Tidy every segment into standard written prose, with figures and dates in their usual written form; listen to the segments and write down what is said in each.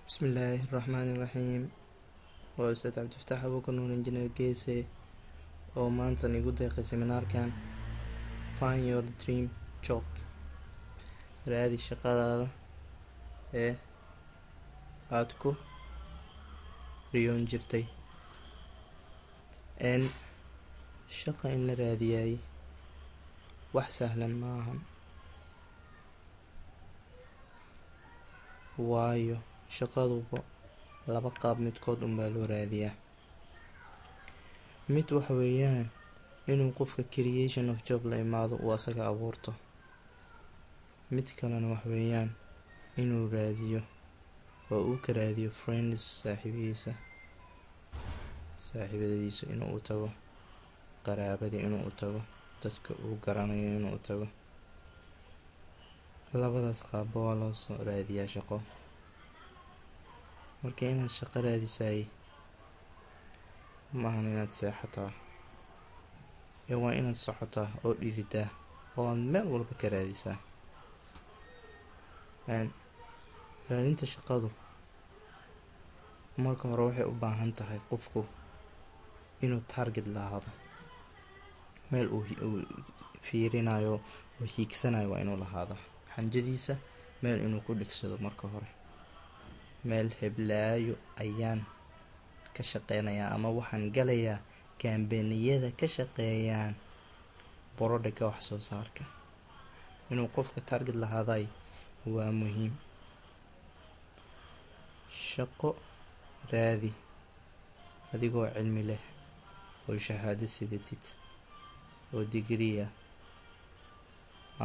بسم الله الرحمن الرحيم. وأستاذ عبد الفتاح أبو كنون إنجنير جيسي oo maantan igu deeqay seminaarkan Find Your Dream Job. raadi shaqadaada ee aad ku riyoon jirtay. shaqa in la raadiyay wax sahlan maahan, waayo shaqaduba laba qaab midkood unbaa loo raadiyaa. mid waxa weeyaan inuu qofka creation of job la imaado uu asaga abuurto. mid kalena wax weeyaan inuu raadiyo oo uu ka raadiyo friends, saaxiibadiisa inuu u tago, qaraabadii inuu u tago, dadka uu garanayo inuu u tago. labadaas qaabba waa loo soo raadiyaa shaqo. marka inaad shaqo raadisay maahan inaad seexataa ee waa inaad socotaa oo dhididaa oo aad meel walba ka raadisaa. raadinta shaqadu marka hore waxay u baahan tahay qofku inuu target lahaado, meel uu fiirinayo oo hiigsanayo waa inuu lahaado xanjadiisa, meel inuu ku dhigsado. marka hore meel heblaayo ayaan ka shaqeynayaa ama waxaan galayaa kambaniyada ka shaqeeyaan borodhaka wax soo saarka. inuu qofka target lahaaday waa muhiim. shaqo raadi adigoo cilmi leh oo shahaado sidatid oo digriya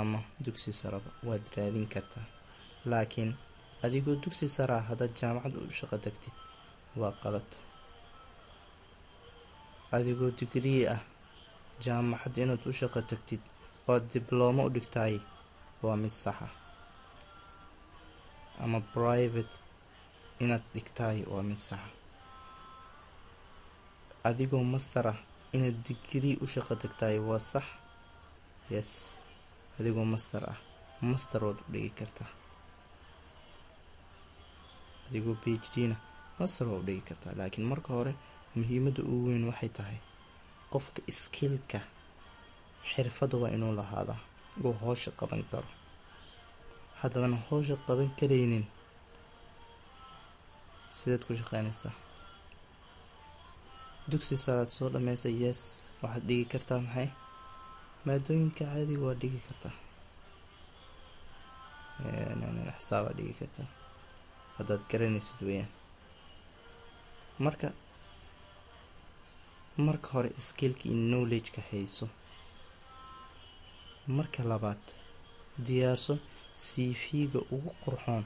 ama dugsi saraba waad raadin kartaa. laakiin adigoo dugsi sara haddaad jaamacad u shaqo tagtid waa qalad. adigoo digrii ah jaamacad inaad u shaqo tagtid oo diblooma u dhigtaay waa mid saxa, ama private inaad dhigtaay waa mid saxa. adigoo master ah inaad digrii u shaqo tagtaay waa sax. yes, adigoo master ah master waad u dhigi kartaa. adigoo PhD na master waad u dhigi kartaa. laakiin marka hore muhiimada ugu weyn waxay tahay qofka skillka, xirfada waa inuu lahaadaa uu howsha qaban karo. haddaadan howsha qaban karaynin sidaad ku shaqeynaysaa? dugsi saraad soo dhameysay, yes, waxaad dhigi kartaa maxay maadooyinka caadiga waad dhigi kartaa. xisaabaad dhigi kartaa haddaad garanaysid weyaan. marka hore skillka iyo knowledge-ka hayso. marka labaad diyaarso CV-ga ugu qurxoon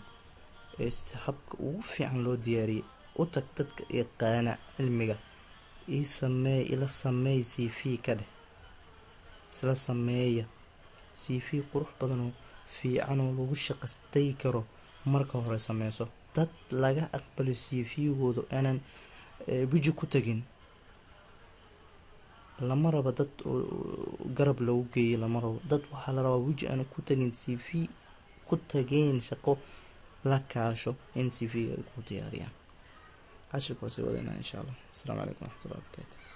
ee habka ugu fiican loo diyaariyay. u tag dadka yaqaana cilmiga, ila sameey CV ka dheh, isla sameeya CV qurux badan oo fiican oo lagu shaqastay karo. marka hore sameyso dad laga aqbalo CV-gooda aanan buji ku tagin. lama rabo dad garab lagu geeyo, lama rabo dad waxaa la rabaa wuji aan ku tagin, CV ku tageen shaqo la kaasho in CV ay ku diyaariyaan. cashirka waa sii wadayna insha Allah. Assalaamu calaykum waraxmatullahi wabarakaatuh.